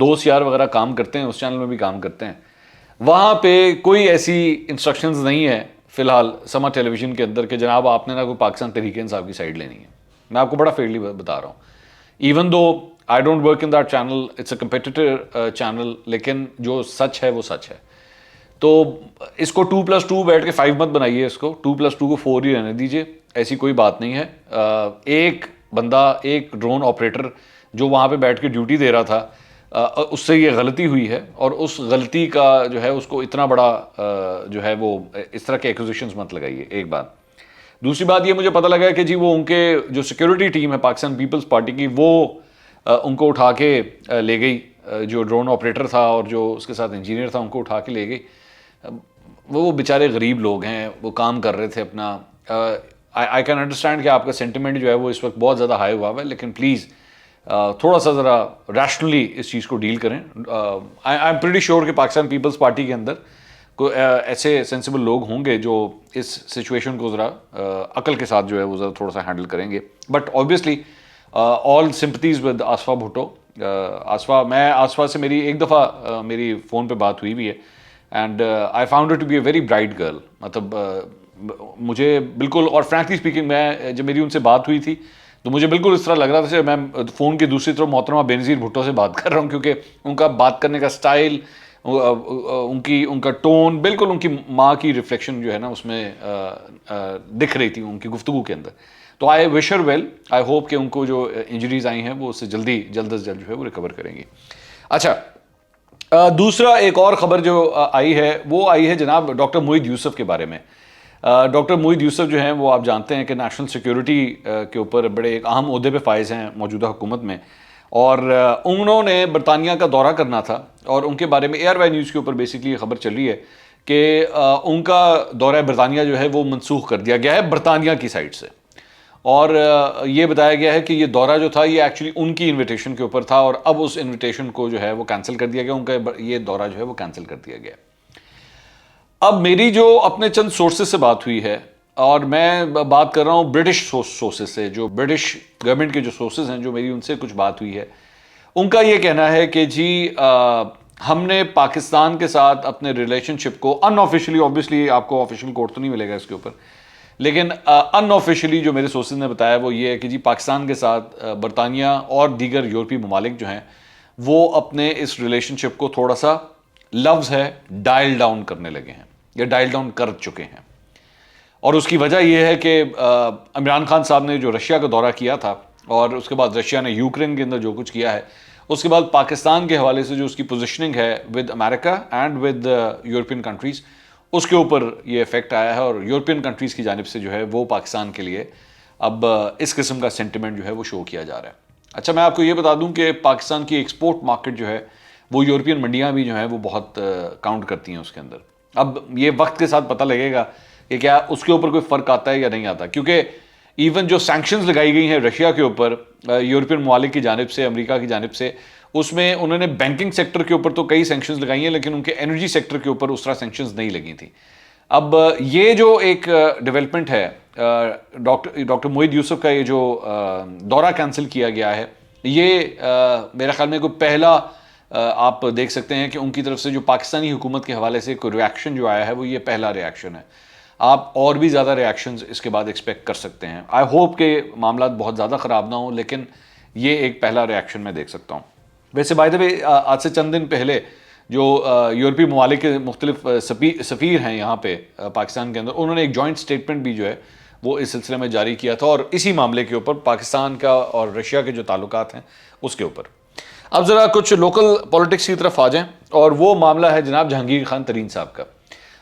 دوست یار وغیرہ کام کرتے ہیں, اس چینل میں بھی کام کرتے ہیں, وہاں پہ کوئی ایسی انسٹرکشنز نہیں ہے فی الحال سما ٹیلی ویژن کے اندر کہ جناب آپ نے نہ کوئی پاکستان تحریک انصاف کی سائڈ لینی ہے. میں آپ کو بڑا فیئرلی بتا رہا ہوں, even though I don't work in that channel, it's a competitor channel, لیکن جو سچ ہے وہ سچ ہے. تو اس کو 2+2 بیٹھ کے 5 مت بنائیے, اس کو 2+2 کو 4 ہی رہنے دیجیے, ایسی کوئی بات نہیں ہے. ایک بندہ, ایک ڈرون آپریٹر جو وہاں پہ بیٹھ کے ڈیوٹی دے رہا تھا, اس سے یہ غلطی ہوئی ہے, اور اس غلطی کا جو ہے اس کو اتنا بڑا جو ہے وہ اس طرح کے ایکوزیشنز مت لگائیے, ایک بات. دوسری بات یہ مجھے پتہ لگا کہ جی وہ ان کے جو سیکیورٹی ٹیم ہے پاکستان پیپلز پارٹی کی, وہ ان کو اٹھا کے لے گئی, جو ڈرون آپریٹر تھا اور جو اس کے ساتھ انجینئر تھا ان کو اٹھا کے لے گئی. وہ بیچارے غریب لوگ ہیں, وہ کام کر رہے تھے اپنا. آئی کین انڈرسٹینڈ کہ آپ کا سینٹیمنٹ جو ہے وہ اس وقت بہت زیادہ ہائی ہوا ہے, لیکن پلیز تھوڑا سا ذرا ریشنلی اس چیز کو ڈیل کریں. آئی ایم پریٹی شیور کہ پاکستان پیپلز پارٹی کے اندر کوئی ایسے سینسیبل لوگ ہوں گے جو اس سچویشن کو ذرا عقل کے ساتھ جو ہے وہ ذرا تھوڑا سا ہینڈل کریں گے. But obviously all sympathies with Asifa Bhutto. Asifa سے میری ایک دفعہ میری فون پہ بات ہوئی بھی ہے, and I found it to be a very bright girl. مطلب مجھے بالکل, اور فرینکلی اسپیکنگ میں جب میری ان سے بات ہوئی تھی تو مجھے بالکل اس طرح لگ رہا تھا کہ میں فون کی دوسری طرف محترمہ بینظیر بھٹو سے بات کر رہا ہوں, کیونکہ ان کا بات کرنے کا سٹائل, ان کا ٹون بالکل ان کی ماں کی ریفلیکشن جو ہے نا اس میں دکھ رہی تھی ان کی گفتگو کے اندر. تو آئی وش ہر ویل, آئی ہوپ کہ ان کو جو انجریز آئی ہیں وہ اس سے جلد از جلد جو ہے وہ ریکور کریں گی. اچھا, دوسرا ایک اور خبر جو آئی ہے وہ آئی ہے جناب ڈاکٹر موحید یوسف کے بارے میں. ڈاکٹر موحید یوسف جو ہیں وہ آپ جانتے ہیں کہ نیشنل سیکیورٹی کے اوپر بڑے ایک اہم عہدے پہ فائز ہیں موجودہ حکومت میں, اور انہوں نے برطانیہ کا دورہ کرنا تھا, اور ان کے بارے میں ARY نیوز کے اوپر بیسکلی یہ خبر چل رہی ہے کہ ان کا دورہ برطانیہ جو ہے وہ منسوخ کر دیا گیا ہے برطانیہ کی سائڈ سے. اور یہ بتایا گیا ہے کہ یہ دورہ جو تھا یہ ایکچولی ان کی انویٹیشن کے اوپر تھا, اور اب اس انویٹیشن کو جو ہے وہ کینسل کر دیا گیا, ان کا یہ دورہ جو ہے وہ کینسل کر دیا گیا. اب میری جو اپنے چند سورسز سے بات ہوئی ہے, اور میں بات کر رہا ہوں برٹش سورسز سے, جو برٹش گورنمنٹ کے جو سورسز ہیں, جو میری ان سے کچھ بات ہوئی ہے, ان کا یہ کہنا ہے کہ جی ہم نے پاکستان کے ساتھ اپنے ریلیشن شپ کو ان آفیشلی, آبویسلی آپ کو آفیشیل کوڈ تو نہیں ملے گا اس کے اوپر, لیکن ان آفیشلی جو میرے سورسز نے بتایا وہ یہ ہے کہ جی پاکستان کے ساتھ برطانیہ اور دیگر یورپی ممالک جو ہیں وہ اپنے اس ریلیشن شپ کو تھوڑا سا لفظ ہے ڈائل ڈاؤن کرنے لگے ہیں, یا ڈائل ڈاؤن کر چکے ہیں. اور اس کی وجہ یہ ہے کہ عمران خان صاحب نے جو رشیا کا دورہ کیا تھا, اور اس کے بعد رشیا نے یوکرین کے اندر جو کچھ کیا ہے, اس کے بعد پاکستان کے حوالے سے جو اس کی پوزیشننگ ہے with America and with European countries, اس کے اوپر یہ افیکٹ آیا ہے, اور یورپین کنٹریز کی جانب سے جو ہے وہ پاکستان کے لیے اب اس قسم کا سینٹیمنٹ جو ہے وہ شو کیا جا رہا ہے. اچھا, میں آپ کو یہ بتا دوں کہ پاکستان کی ایکسپورٹ مارکیٹ جو ہے وہ یورپین منڈیاں بھی جو ہیں وہ بہت کاؤنٹ کرتی ہیں اس کے اندر. اب یہ وقت کے ساتھ پتہ لگے گا کہ کیا اس کے اوپر کوئی فرق آتا ہے یا نہیں آتا, کیونکہ ایون جو سینکشنز لگائی گئی ہیں رشیا کے اوپر یورپین ممالک کی جانب سے, امریکہ کی جانب سے, اس میں انہوں نے بینکنگ سیکٹر کے اوپر تو کئی سینکشنز لگائی ہیں, لیکن ان کے انرجی سیکٹر کے اوپر اس طرح سینکشنز نہیں لگی تھیں. اب یہ جو ایک ڈیولپمنٹ ہے, ڈاکٹر موحید یوسف کا یہ جو دورہ کینسل کیا گیا ہے, یہ میرے خیال میں کوئی پہلا آپ دیکھ سکتے ہیں کہ ان کی طرف سے جو پاکستانی حکومت کے حوالے سے کوئی ریاکشن جو آیا ہے وہ یہ پہلا ریاکشن ہے. آپ اور بھی زیادہ ریاکشنز اس کے بعد ایکسپیکٹ کر سکتے ہیں. آئی ہوپ کہ معاملات بہت زیادہ خراب نہ ہوں, لیکن یہ ایک پہلا ریاکشن میں دیکھ سکتا ہوں. ویسے بائی دا وے آج سے چند دن پہلے جو یورپی ممالک کے مختلف سفیر ہیں یہاں پہ پاکستان کے اندر, انہوں نے ایک جوائنٹ سٹیٹمنٹ بھی جو ہے وہ اس سلسلے میں جاری کیا تھا, اور اسی معاملے کے اوپر پاکستان کا اور رشیا کے جو تعلقات ہیں اس کے اوپر. اب ذرا کچھ لوکل پولیٹکس کی طرف آ جائیں, اور وہ معاملہ ہے جناب جہانگیر خان ترین صاحب کا.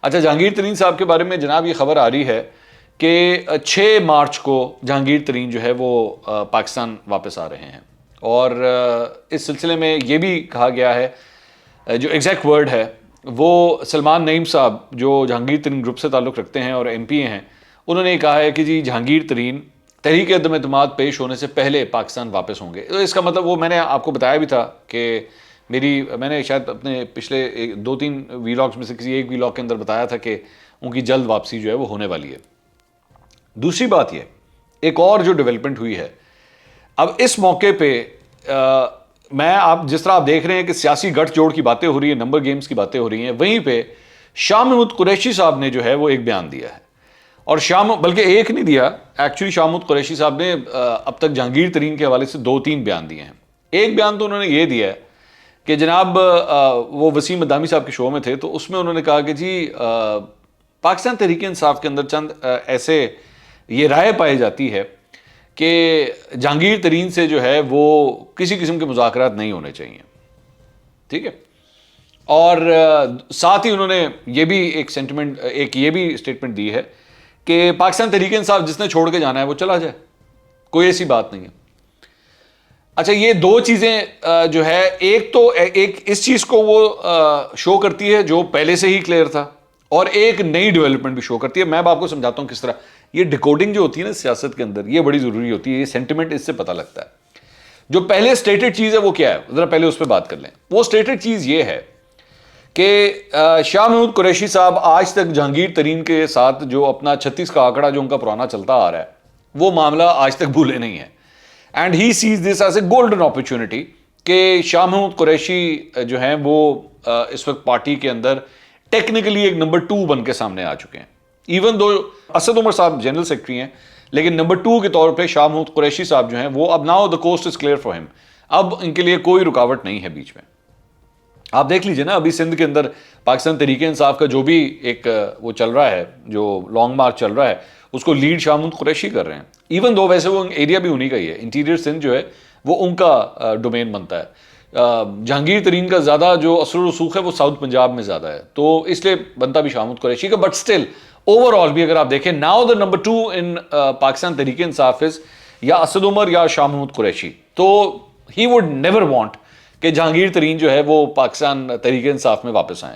اچھا, جہانگیر ترین صاحب کے بارے میں جناب یہ خبر آ رہی ہے کہ 6 مارچ کو جہانگیر ترین جو ہے وہ پاکستان واپس آ رہے ہیں, اور اس سلسلے میں یہ بھی کہا گیا ہے, جو ایگزیکٹ ورڈ ہے وہ سلمان نعیم صاحب جو جہانگیر ترین گروپ سے تعلق رکھتے ہیں اور MP ہیں, انہوں نے کہا ہے کہ جی جہانگیر ترین تحریک عدم اعتماد پیش ہونے سے پہلے پاکستان واپس ہوں گے. تو اس کا مطلب وہ میں نے آپ کو بتایا بھی تھا کہ میں نے شاید اپنے پچھلے 2-3 ویلاگز میں سے کسی ایک ویلاگ کے اندر بتایا تھا کہ ان کی جلد واپسی جو ہے وہ ہونے والی ہے. دوسری بات یہ ایک اور جو ڈیولپمنٹ ہوئی ہے, اب اس موقع پہ میں آپ جس طرح آپ دیکھ رہے ہیں کہ سیاسی گٹھ جوڑ کی باتیں ہو رہی ہیں، نمبر گیمز کی باتیں ہو رہی ہیں، وہیں پہ شاہ محمود قریشی صاحب نے جو ہے وہ ایک بیان دیا ہے، اور بلکہ ایک نہیں دیا، ایکچولی شاہ محمود قریشی صاحب نے اب تک جہانگیر ترین کے حوالے سے 2-3 بیان دیے ہیں۔ ایک بیان تو انہوں نے یہ دیا ہے کہ جناب وہ وسیم مدامی صاحب کے شو میں تھے، تو اس میں انہوں نے کہا کہ جی پاکستان تحریک انصاف کے اندر چند ایسے یہ رائے پائی جاتی ہے کہ جہانگیر ترین سے جو ہے وہ کسی قسم کے مذاکرات نہیں ہونے چاہیے، ٹھیک ہے، اور ساتھ ہی انہوں نے یہ بھی ایک یہ بھی اسٹیٹمنٹ دی ہے کہ پاکستان تحریک انصاف جس نے چھوڑ کے جانا ہے وہ چلا جائے، کوئی ایسی بات نہیں ہے۔ اچھا، یہ دو چیزیں جو ہے، ایک اس چیز کو وہ شو کرتی ہے جو پہلے سے ہی کلیئر تھا، اور ایک نئی ڈیولپمنٹ بھی شو کرتی ہے۔ میں اب آپ کو سمجھاتا ہوں کس طرح یہ ڈیکوڈنگ جو ہوتی ہے نا سیاست کے اندر، یہ بڑی ضروری ہوتی ہے، یہ سینٹیمنٹ اس سے پتہ لگتا ہے۔ جو پہلے سٹیٹڈ چیز ہے وہ کیا ہے، ذرا پہلے اس پہ بات کر لیں۔ وہ سٹیٹڈ چیز یہ ہے کہ شاہ محمود قریشی صاحب آج تک جہانگیر ترین کے ساتھ جو اپنا 36 کا آنکڑا جو ان کا پرانا چلتا آ رہا ہے، وہ معاملہ آج تک بھولے نہیں ہیں، and he says this as a golden opportunity کہ شاہ محمود قریشی جو ہیں وہ اس وقت پارٹی کے اندر ٹیکنیکلی ایک نمبر 2 بن کے سامنے آ چکے ہیں، ایون دو اسد عمر صاحب جنرل سیکرٹری ہیں، لیکن نمبر 2 کے طور پہ شاہ محمود قریشی صاحب جو ہیں وہ اب now the cost is clear for ہم، اب ان کے لیے کوئی رکاوٹ نہیں ہے بیچ میں۔ آپ دیکھ لیجئے نا، ابھی سندھ کے اندر پاکستان تحریک انصاف کا جو بھی ایک وہ چل رہا ہے، جو لانگ مارچ چل رہا ہے، اس کو لیڈ شاہ محمود قریشی کر رہے ہیں، ایون دو ویسے وہ ایریا بھی انہی کا ہی ہے، انٹیریئر سندھ جو ہے وہ ان کا ڈومین بنتا ہے۔ جہانگیر ترین کا زیادہ جو اثر و رسوخ ہے وہ ساؤتھ پنجاب میں زیادہ ہے، تو اس لیے بنتا بھی شاہ محمود قریشی کا، بٹ سٹل اوور آل بھی اگر آپ دیکھیں، ناؤ دا نمبر 2 ان پاکستان تحریک انصاف از یا اسد عمر یا شاہ محمود قریشی، تو ہی وڈ نیور وانٹ کہ جہانگیر ترین جو ہے وہ پاکستان تحریک انصاف میں واپس آئیں۔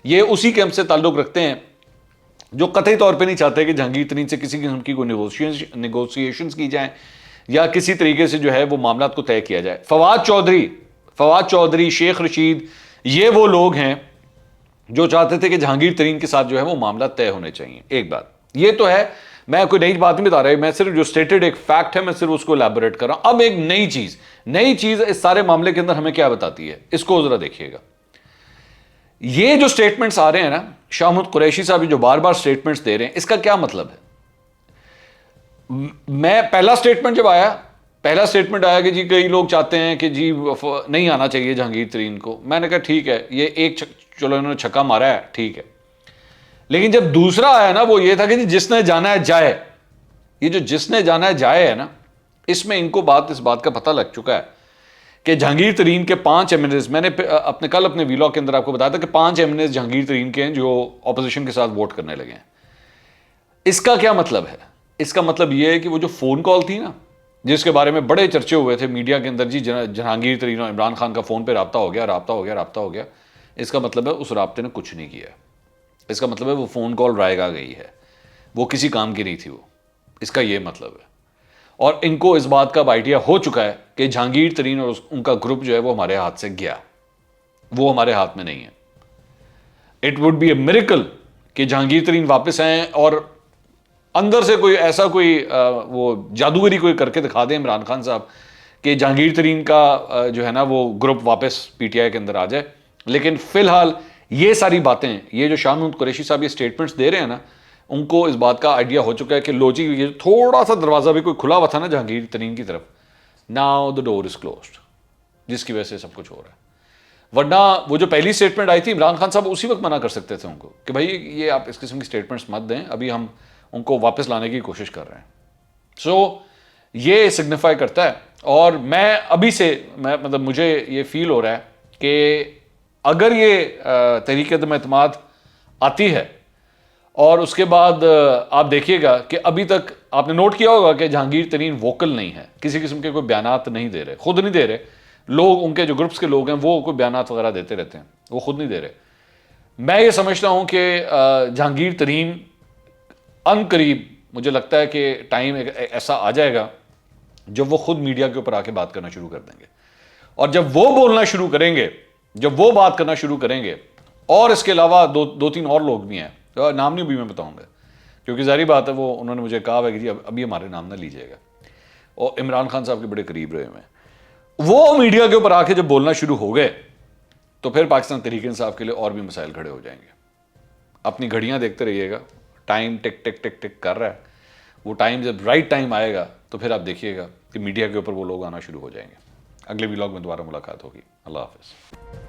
یہ اسی کیمپ سے تعلق رکھتے ہیں جو قطعی طور پہ نہیں چاہتے کہ جہانگیر ترین سے کسی قسم کی کوئی نیگوشیشنز کی جائیں یا کسی طریقے سے جو ہے وہ معاملات کو طے کیا جائے۔ فواد چودھری، شیخ رشید، یہ وہ لوگ ہیں جو چاہتے تھے کہ جہانگیر ترین کے ساتھ جو ہے وہ معاملات طے ہونے چاہیے۔ ایک بات یہ تو ہے، میں کوئی نئی بات نہیں بتا رہا، میں صرف جو سٹیٹڈ ایک فیکٹ ہے میں صرف اس کو الیبوریٹ کر رہا ہوں۔ اب ایک نئی چیز اس سارے معاملے کے اندر ہمیں کیا بتاتی ہے، اس کو ذرا دیکھیے گا۔ یہ جو سٹیٹمنٹس آ رہے ہیں نا، شاہ محمود قریشی صاحب جو بار بار سٹیٹمنٹس دے رہے ہیں، اس کا کیا مطلب ہے؟ میں پہلا سٹیٹمنٹ آیا کہ جی کئی لوگ چاہتے ہیں کہ جی نہیں آنا چاہیے جہانگیر ترین کو، میں نے کہا ٹھیک ہے، یہ ایک چلو انہوں نے چھکا مارا ہے، ٹھیک ہے، لیکن جب دوسرا آیا نا وہ یہ تھا کہ جی جس نے جانا ہے جائے، یہ جو جس نے جانا ہے جائے ہے نا، اس میں ان کو اس بات کا پتہ لگ چکا ہے کہ جہانگیر ترین کے 5 ایم این ایز، میں نے کل اپنے ویلاگ کے اندر آپ کو بتایا تھا کہ 5 ایم این ایز جہانگیر ترین کے ہیں جو اپوزیشن کے ساتھ ووٹ کرنے لگے ہیں۔ اس کا کیا مطلب ہے؟ اس کا مطلب یہ ہے کہ وہ جو فون کال تھی نا، جس کے بارے میں بڑے چرچے ہوئے تھے میڈیا کے اندر، جی جہانگیر ترین اور عمران خان کا فون پہ رابطہ ہو گیا، اس کا مطلب ہے اس رابطے نے کچھ نہیں کیا، اس کا مطلب ہے وہ فون کال رائے گا گئی ہے، وہ کسی کام کی نہیں تھی، وہ اس کا یہ مطلب ہے۔ اور ان کو اس بات کا آئیڈیا ہو چکا ہے کہ جہانگیر ترین اور ان کا گروپ جو ہے وہ ہمارے ہاتھ سے گیا، وہ ہمارے ہاتھ میں نہیں ہے۔ It would be a miracle کہ جہانگیر ترین واپس آئیں اور اندر سے کوئی ایسا وہ جادوگری کوئی کر کے دکھا دیں عمران خان صاحب کہ جہانگیر ترین کا جو ہے نا وہ گروپ واپس پی ٹی آئی کے اندر آ جائے، لیکن فی الحال یہ ساری باتیں، یہ جو شاہ محمود قریشی صاحب یہ سٹیٹمنٹس دے رہے ہیں نا، ان کو اس بات کا آئیڈیا ہو چکا ہے کہ لو جی یہ تھوڑا سا دروازہ بھی کوئی کھلا ہوا تھا نا جہانگیر ترین کی طرف، now the door is closed, جس کی وجہ سے سب کچھ ہو رہا ہے۔ ورنہ وہ جو پہلی سٹیٹمنٹ آئی تھی، عمران خان صاحب اسی وقت منع کر سکتے تھے ان کو کہ بھائی یہ آپ اس قسم کی سٹیٹمنٹس مت دیں، ابھی ہم ان کو واپس لانے کی کوشش کر رہے ہیں۔ سو یہ سگنیفائی کرتا ہے، اور میں ابھی سے مطلب مجھے یہ فیل ہو رہا ہے کہ اگر یہ تحریک عدم اعتماد آتی ہے اور اس کے بعد آپ دیکھیے گا کہ ابھی تک آپ نے نوٹ کیا ہوگا کہ جہانگیر ترین ووکل نہیں ہے، کسی قسم کے کوئی بیانات نہیں دے رہے، خود نہیں دے رہے، لوگ ان کے جو گروپس کے لوگ ہیں وہ کوئی بیانات وغیرہ دیتے رہتے ہیں، وہ خود نہیں دے رہے۔ میں یہ سمجھتا ہوں کہ جہانگیر ترین ان قریب مجھے لگتا ہے کہ ٹائم ایسا آ جائے گا جب وہ خود میڈیا کے اوپر آ کے بات کرنا شروع کر دیں گے، اور جب وہ بولنا شروع کریں گے، جب وہ بات کرنا شروع کریں گے، اور اس کے علاوہ دو تین اور لوگ بھی ہیں، نام نہیں بھی میں بتاؤں گا کیونکہ ظاہری بات ہے وہ انہوں نے مجھے کہا ہے کہ جی ابھی ہمارے نام نہ لیجیے گا، اور عمران خان صاحب کے بڑے قریب رہے ہوئے ہیں، وہ میڈیا کے اوپر آ کے جب بولنا شروع ہو گئے تو پھر پاکستان تحریک انصاف کے لیے اور بھی مسائل کھڑے ہو جائیں گے. اپنی گھڑیاں دیکھتے رہیے گا, ٹائم ٹک ٹک ٹک ٹک کر رہا ہے. وہ ٹائم جب رائٹ ٹائم آئے گا تو پھر آپ دیکھیے گا کہ میڈیا کے اوپر وہ لوگ آنا شروع ہو جائیں گے. اگلے ولاگ میں دوبارہ ملاقات ہوگی. اللہ حافظ.